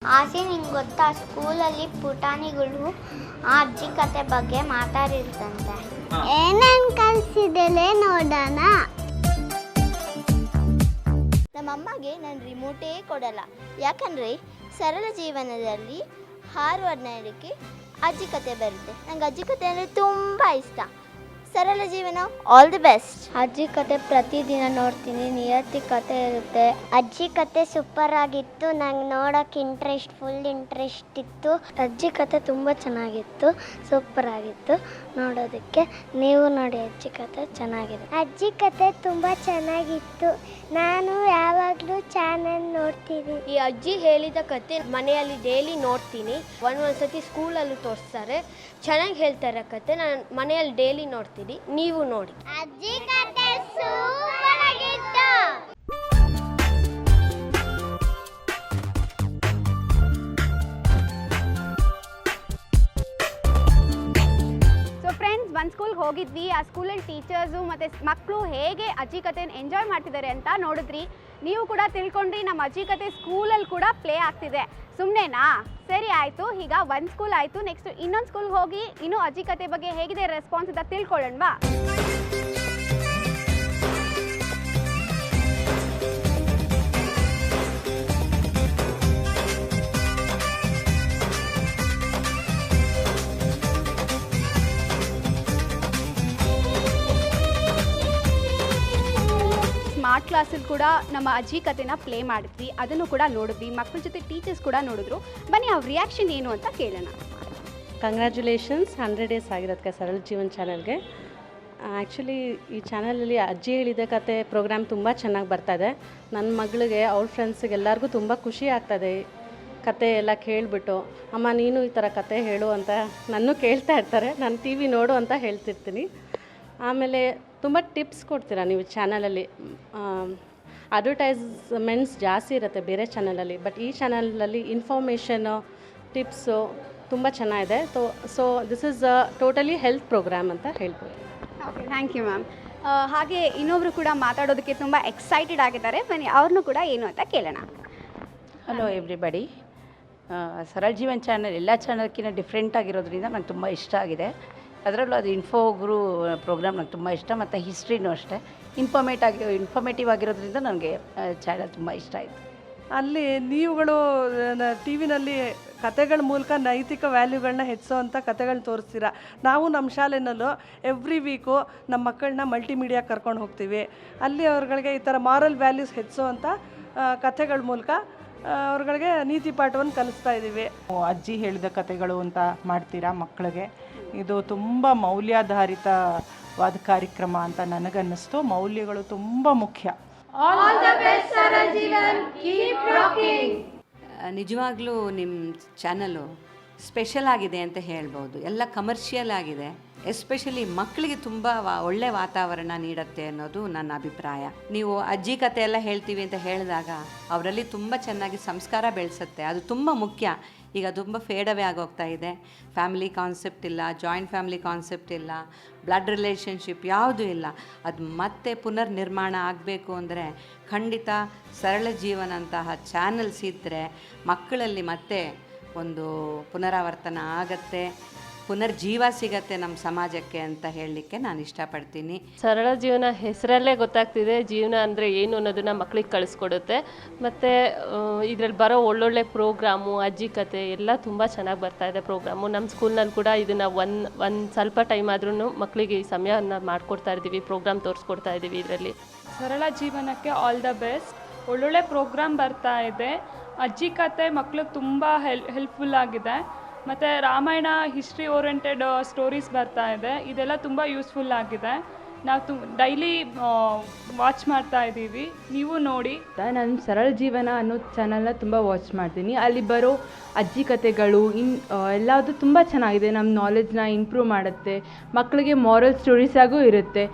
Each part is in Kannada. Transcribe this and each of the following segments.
ಆಸೆ ನಿಂಗೆ ಗೊತ್ತಾ, ಸ್ಕೂಲಲ್ಲಿ ಪುಟಾಣಿಗಳು ಆ ಅಜ್ಜಿ ಕತೆ ಬಗ್ಗೆ ಮಾತಾಡಿರ್ತಂತೆ. ಏನೇನು ಕಲಿಸಿದೆಲೆ ನೋಡೋಣ. ನಮ್ಮಮ್ಮಗೆ ನಾನು ರಿಮೋಟೇ ಕೊಡಲ್ಲ, ಯಾಕಂದರೆ ಸರಳ ಜೀವನದಲ್ಲಿ ಹಾರುವನ್ನಕ್ಕೆ ಅಜ್ಜಿ ಕತೆ ಬರುತ್ತೆ. ನಂಗೆ ಅಜ್ಜಿ ಕತೆ ಅಂದರೆ ತುಂಬ ಇಷ್ಟ. ಸರಳ ಜೀವನ ಆಲ್ ದಿ ಬೆಸ್ಟ್. ಅಜ್ಜಿ ಕತೆ ಪ್ರತಿದಿನ ನೋಡ್ತೀನಿ, ನಿಯತಿ ಕತೆ ಇರುತ್ತೆ. ಅಜ್ಜಿ ಕತೆ ಸೂಪರ್ ಆಗಿತ್ತು, ನಂಗೆ ನೋಡೋಕೆ ಫುಲ್ ಇಂಟ್ರೆಸ್ಟ್ ಇತ್ತು. ಅಜ್ಜಿ ಕತೆ ತುಂಬ ಚೆನ್ನಾಗಿತ್ತು, ಸೂಪರ್ ಆಗಿತ್ತು ನೋಡೋದಕ್ಕೆ. ನೀವು ನೋಡಿ, ಅಜ್ಜಿ ಕತೆ ಚೆನ್ನಾಗಿದೆ. ಅಜ್ಜಿ ಕತೆ ತುಂಬ ಚೆನ್ನಾಗಿತ್ತು, ನಾನು ಯಾವಾಗಲೂ ಚಾನಲ್ ನೋಡ್ತೀನಿ. ಈ ಅಜ್ಜಿ ಹೇಳಿದ ಕತೆ ಮನೆಯಲ್ಲಿ ಡೈಲಿ ನೋಡ್ತೀನಿ. ಒಂದ್ಸತಿ ಸ್ಕೂಲಲ್ಲೂ ತೋರಿಸ್ತಾರೆ, ಚೆನ್ನಾಗಿ ಹೇಳ್ತಾರೆ ಕತೆ. ನಾನು ಮನೆಯಲ್ಲಿ ಡೈಲಿ ನೋಡ್ತೀನಿ, ನೀವು ನೋಡಿ. ಅಜ್ಜಿ ಕತೆ ಸೂಪರ್ ಆಗಿತ್ತು. ಒಂದು ಸ್ಕೂಲ್ಗೆ ಹೋಗಿದ್ವಿ. ಆ ಸ್ಕೂಲಲ್ಲಿ ಟೀಚರ್ಸು ಮತ್ತು ಮಕ್ಕಳು ಹೇಗೆ ಅಜ್ಜಿ ಕತೆನ ಎಂಜಾಯ್ ಮಾಡ್ತಿದ್ದಾರೆ ಅಂತ ನೋಡಿದ್ರಿ. ನೀವು ಕೂಡ ತಿಳ್ಕೊಂಡ್ರಿ ನಮ್ಮ ಅಜ್ಜಿ ಕತೆ ಸ್ಕೂಲಲ್ಲಿ ಕೂಡ ಪ್ಲೇ ಆಗ್ತಿದೆ. ಸುಮ್ಮನೆನಾ? ಸರಿ ಆಯಿತು. ಈಗ ಒಂದು ಸ್ಕೂಲ್ ಆಯಿತು, ನೆಕ್ಸ್ಟ್ ಇನ್ನೊಂದು ಸ್ಕೂಲ್ಗೆ ಹೋಗಿ ಇನ್ನೂ ಅಜ್ಜಿ ಕತೆ ಬಗ್ಗೆ ಹೇಗಿದೆ ರೆಸ್ಪಾನ್ಸ್ ಅಂತ ತಿಳ್ಕೊಳ್ಳೋಣವಾ? ಸ್ಮಾರ್ಟ್ ಕ್ಲಾಸಲ್ಲಿ ಕೂಡ ನಮ್ಮ ಅಜ್ಜಿ ಕತೆನ ಪ್ಲೇ ಮಾಡಿದ್ವಿ, ಅದನ್ನು ಕೂಡ ನೋಡಿದ್ವಿ. ಮಕ್ಕಳ ಜೊತೆ ಟೀಚರ್ಸ್ ಕೂಡ ನೋಡಿದ್ರು. ಬನ್ನಿ ಅವ್ರ ರಿಯಾಕ್ಷನ್ ಏನು ಅಂತ ಕೇಳೋಣ. ಕಂಗ್ರ್ಯಾಚುಲೇಷನ್ಸ್ 100 ಡೇಸ್ ಆಗಿರೋದಕ್ಕೆ ಸರಳ ಜೀವನ್ ಚಾನಲ್ಗೆ. ಆ್ಯಕ್ಚುಲಿ ಈ ಚಾನಲಲ್ಲಿ ಅಜ್ಜಿ ಹೇಳಿದ ಕತೆ ಪ್ರೋಗ್ರಾಮ್ ತುಂಬ ಚೆನ್ನಾಗಿ ಬರ್ತಾಯಿದೆ. ನನ್ನ ಮಗಳಿಗೆ, ಅವ್ರ ಫ್ರೆಂಡ್ಸಿಗೆ ಎಲ್ಲರಿಗೂ ತುಂಬ ಖುಷಿ ಆಗ್ತದೆ ಕತೆ ಎಲ್ಲ ಕೇಳಿಬಿಟ್ಟು. ಅಮ್ಮ ನೀನು ಈ ಥರ ಕತೆ ಹೇಳು ಅಂತ ನನ್ನೂ ಕೇಳ್ತಾ ಇರ್ತಾರೆ. ನಾನು ಟಿ ವಿ ನೋಡು ಅಂತ ಹೇಳ್ತಿರ್ತೀನಿ. ಆಮೇಲೆ ತುಂಬ ಟಿಪ್ಸ್ ಕೊಡ್ತೀರಾ ನೀವು ಚಾನಲಲ್ಲಿ. ಅಡ್ವರ್ಟೈಸ್ಮೆಂಟ್ಸ್ ಜಾಸ್ತಿ ಇರುತ್ತೆ ಬೇರೆ ಚಾನಲಲ್ಲಿ, ಬಟ್ ಈ ಚಾನಲಲ್ಲಿ ಇನ್ಫಾರ್ಮೇಷನು, ಟಿಪ್ಸು ತುಂಬ ಚೆನ್ನಾಗಿದೆ. So this is totally health program ಅಂತ ಹೇಳ್ಬೋದು. Okay, thank you ma'am. ಹಾಗೆ ಇನ್ನೊಬ್ಬರು ಕೂಡ ಮಾತಾಡೋದಕ್ಕೆ ತುಂಬ ಎಕ್ಸೈಟೆಡ್ ಆಗಿದ್ದಾರೆ. ಬನ್ನಿ ಅವ್ರನ್ನೂ ಕೂಡ ಏನು ಅಂತ ಕೇಳೋಣ. Hello everybody. ಸರಳ ಜೀವನ್ ಚಾನಲ್ ಎಲ್ಲ ಚಾನಲ್ಕಿಂತ ಡಿಫ್ರೆಂಟ್ ಆಗಿರೋದ್ರಿಂದ ನಂಗೆ ತುಂಬ ಇಷ್ಟ ಆಗಿದೆ. ಅದರಲ್ಲೂ ಅದು ಇನ್ಫೋಗ್ರೂ ಪ್ರೋಗ್ರಾಮ್ ನಂಗೆ ತುಂಬ ಇಷ್ಟ, ಮತ್ತು ಹಿಸ್ಟ್ರಿನೂ ಅಷ್ಟೇ ಇನ್ಫಾರ್ಮೇಟಿವ್ ಆಗಿರೋದ್ರಿಂದ ನನಗೆ ಚಾನಲ್ ತುಂಬ ಇಷ್ಟ ಆಯಿತು. ಅಲ್ಲಿ ನೀವುಗಳು ಟಿ ವಿನಲ್ಲಿ ಕತೆಗಳ ಮೂಲಕ ನೈತಿಕ ವ್ಯಾಲ್ಯೂಗಳನ್ನ ಹೆಚ್ಚಿಸೋವಂಥ ಕತೆಗಳನ್ನ ತೋರಿಸ್ತೀರ. ನಾವು ನಮ್ಮ ಶಾಲೆಯಲ್ಲೂ ಎವ್ರಿ ವೀಕು ನಮ್ಮ ಮಕ್ಕಳನ್ನ ಮಲ್ಟಿಮೀಡಿಯಾ ಕರ್ಕೊಂಡು ಹೋಗ್ತೀವಿ. ಅಲ್ಲಿ ಅವ್ರುಗಳಿಗೆ ಈ ಥರ ಮಾರಲ್ ವ್ಯಾಲ್ಯೂಸ್ ಹೆಚ್ಚಿಸೋವಂಥ ಕಥೆಗಳ ಮೂಲಕ ಅವ್ರುಗಳಿಗೆ ನೀತಿ ಪಾಠವನ್ನು ಕಲಿಸ್ತಾ ಇದ್ದೀವಿ. ಅಜ್ಜಿ ಹೇಳಿದ ಕತೆಗಳು ಅಂತ ಮಾಡ್ತೀರಾ ಮಕ್ಕಳಿಗೆ. ಇದು ತುಂಬ ಮೌಲ್ಯಾಧಾರಿತವಾದ ಕಾರ್ಯಕ್ರಮ ಅಂತ ನನಗನ್ನಿಸ್ತು. ಮೌಲ್ಯಗಳು ತುಂಬ ಮುಖ್ಯ. ನಿಜವಾಗ್ಲೂ ನಿಮ್ಮ ಚಾನಲು ಸ್ಪೆಷಲ್ ಆಗಿದೆ ಅಂತ ಹೇಳ್ಬೋದು. ಎಲ್ಲ ಕಮರ್ಷಿಯಲ್ ಆಗಿದೆ, ಎಸ್ಪೆಷಲಿ ಮಕ್ಕಳಿಗೆ ತುಂಬ ಒಳ್ಳೆ ವಾತಾವರಣ ನೀಡುತ್ತೆ ಅನ್ನೋದು ನನ್ನ ಅಭಿಪ್ರಾಯ. ನೀವು ಅಜ್ಜಿ ಕತೆ ಎಲ್ಲ ಹೇಳ್ತೀವಿ ಅಂತ ಹೇಳಿದಾಗ ಅವರಲ್ಲಿ ತುಂಬ ಚೆನ್ನಾಗಿ ಸಂಸ್ಕಾರ ಬೆಳೆಸುತ್ತೆ, ಅದು ತುಂಬ ಮುಖ್ಯ. ಈಗ ತುಂಬ ಫೇಡವೇ ಆಗೋಗ್ತಾ ಇದೆ. ಫ್ಯಾಮಿಲಿ ಕಾನ್ಸೆಪ್ಟ್ ಇಲ್ಲ, ಜಾಯಿಂಟ್ ಫ್ಯಾಮಿಲಿ ಕಾನ್ಸೆಪ್ಟ್ ಇಲ್ಲ, ಬ್ಲಡ್ ರಿಲೇಷನ್ಶಿಪ್ ಯಾವುದೂ ಇಲ್ಲ. ಅದು ಮತ್ತೆ ಪುನರ್ ನಿರ್ಮಾಣ ಆಗಬೇಕು ಅಂದರೆ ಖಂಡಿತ ಸರಳ ಜೀವನಂತಹ ಚಾನಲ್ಸ್ ಇದ್ದರೆ ಮಕ್ಕಳಲ್ಲಿ ಮತ್ತೆ ಒಂದು ಪುನರಾವರ್ತನ ಆಗತ್ತೆ, ಪುನರ್ಜೀವ ಸಿಗತ್ತೆ ನಮ್ಮ ಸಮಾಜಕ್ಕೆ ಅಂತ ಹೇಳಲಿಕ್ಕೆ ನಾನು ಇಷ್ಟಪಡ್ತೀನಿ. ಸರಳ ಜೀವನ ಹೆಸರಲ್ಲೇ ಗೊತ್ತಾಗ್ತಿದೆ ಜೀವನ ಅಂದರೆ ಏನು ಅನ್ನೋದನ್ನು ಮಕ್ಕಳಿಗೆ ಕಳಿಸ್ಕೊಡುತ್ತೆ. ಮತ್ತು ಇದರಲ್ಲಿ ಬರೋ ಒಳ್ಳೊಳ್ಳೆ ಪ್ರೋಗ್ರಾಮು, ಅಜ್ಜಿ ಕತೆ ಎಲ್ಲ ತುಂಬ ಚೆನ್ನಾಗಿ ಬರ್ತಾಯಿದೆ ಪ್ರೋಗ್ರಾಮು. ನಮ್ಮ ಸ್ಕೂಲ್ನಲ್ಲಿ ಕೂಡ ಇದನ್ನು ಒಂದು ಸ್ವಲ್ಪ ಟೈಮ್ ಆದ್ರೂ ಮಕ್ಕಳಿಗೆ ಈ ಸಮಯವನ್ನು ಮಾಡಿಕೊಡ್ತಾ ಇದ್ದೀವಿ, ಪ್ರೋಗ್ರಾಮ್ ತೋರಿಸ್ಕೊಡ್ತಾ ಇದ್ದೀವಿ. ಇದರಲ್ಲಿ ಸರಳ ಜೀವನಕ್ಕೆ ಆಲ್ ದ ಬೆಸ್ಟ್. ಒಳ್ಳೊಳ್ಳೆ ಪ್ರೋಗ್ರಾಮ್ ಬರ್ತಾ ಇದೆ. ಅಜ್ಜಿ ಕತೆ ಮಕ್ಳಿಗೆ ತುಂಬ ಹೆಲ್ಪ್ಫುಲ್ ಆಗಿದೆ. ಮತ್ತು ರಾಮಾಯಣ ಹಿಸ್ಟ್ರಿ ಓರಿಯೆಂಟೆಡ್ ಸ್ಟೋರೀಸ್ ಬರ್ತಾ ಇದೆ. ಇದೆಲ್ಲ ತುಂಬ ಯೂಸ್ಫುಲ್ ಆಗಿದೆ. ನಾವು ಡೈಲಿ ವಾಚ್ ಮಾಡ್ತಾ ಇದ್ದೀವಿ, ನೀವು ನೋಡಿ. ನಾನು ಸರಳ ಜೀವನ ಅನ್ನೋ ಚಾನಲ್ನ ತುಂಬ ವಾಚ್ ಮಾಡ್ತೀನಿ. ಅಲ್ಲಿ ಬರೋ ಅಜ್ಜಿ ಕತೆಗಳು ಎಲ್ಲದು ತುಂಬ ಚೆನ್ನಾಗಿದೆ, ನಮ್ಮ ನಾಲೆಜ್ನ ಇಂಪ್ರೂವ್ ಮಾಡುತ್ತೆ, ಮಕ್ಕಳಿಗೆ ಮಾರಲ್ ಸ್ಟೋರೀಸಾಗೂ ಇರುತ್ತೆ.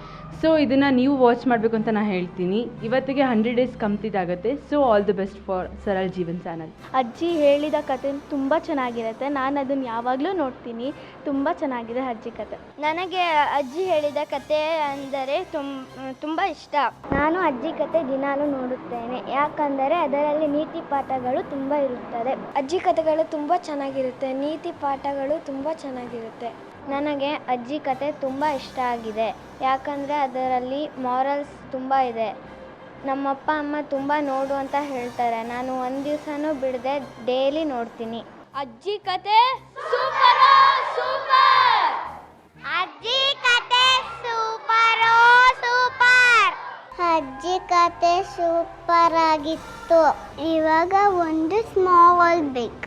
ಸೊ ಇದನ್ನು ನೀವು ವಾಚ್ ಮಾಡಬೇಕು ಅಂತ ನಾನು ಹೇಳ್ತೀನಿ. ಇವತ್ತಿಗೆ 100 ಡೇಸ್ ಕಂಪ್ಲೀಟ್ ಆಗುತ್ತೆ. So all the best for ಸರಳ ಜೀವನ್ ಚಾನಲ್. ಅಜ್ಜಿ ಹೇಳಿದ ಕತೆ ತುಂಬ ಚೆನ್ನಾಗಿರುತ್ತೆ, ನಾನು ಅದನ್ನು ಯಾವಾಗಲೂ ನೋಡ್ತೀನಿ. ತುಂಬ ಚೆನ್ನಾಗಿದೆ ಅಜ್ಜಿ ಕತೆ. ನನಗೆ ಅಜ್ಜಿ ಹೇಳಿದ ಕತೆ ಅಂದರೆ ತುಂಬ ಇಷ್ಟ. ನಾನು ಅಜ್ಜಿ ಕತೆ ದಿನಾಲೂ ನೋಡುತ್ತೇನೆ, ಯಾಕಂದರೆ ಅದರಲ್ಲಿ ನೀತಿ ಪಾಠಗಳು ತುಂಬ ಇರುತ್ತದೆ. ಅಜ್ಜಿ ಕತೆಗಳು ತುಂಬ ಚೆನ್ನಾಗಿರುತ್ತೆ, ನೀತಿ ಪಾಠಗಳು ತುಂಬ ಚೆನ್ನಾಗಿರುತ್ತೆ. ನನಗೆ ಅಜ್ಜಿ ಕತೆ ತುಂಬ ಇಷ್ಟ ಆಗಿದೆ, ಯಾಕಂದರೆ ಅದರಲ್ಲಿ ಮಾರಲ್ಸ್ ತುಂಬ ಇದೆ. ನಮ್ಮಪ್ಪ ಅಮ್ಮ ತುಂಬ ನೋಡು ಅಂತ ಹೇಳ್ತಾರೆ. ನಾನು ಒಂದು ದಿವಸನೂ ಬಿಡದೆ ಡೈಲಿ ನೋಡ್ತೀನಿ. ಅಜ್ಜಿ ಕತೆ ಸೂಪರ್ ಸೂಪರ್. ಅಜ್ಜಿ ಕತೆ ಸೂಪರ್ ಸೂಪರ್. ಅಜ್ಜಿ ಕತೆ ಸೂಪರ್ ಆಗಿತ್ತು. ಇವಾಗ ಒಂದು ಸ್ಮಾಲ್ ಬ್ರೇಕ್.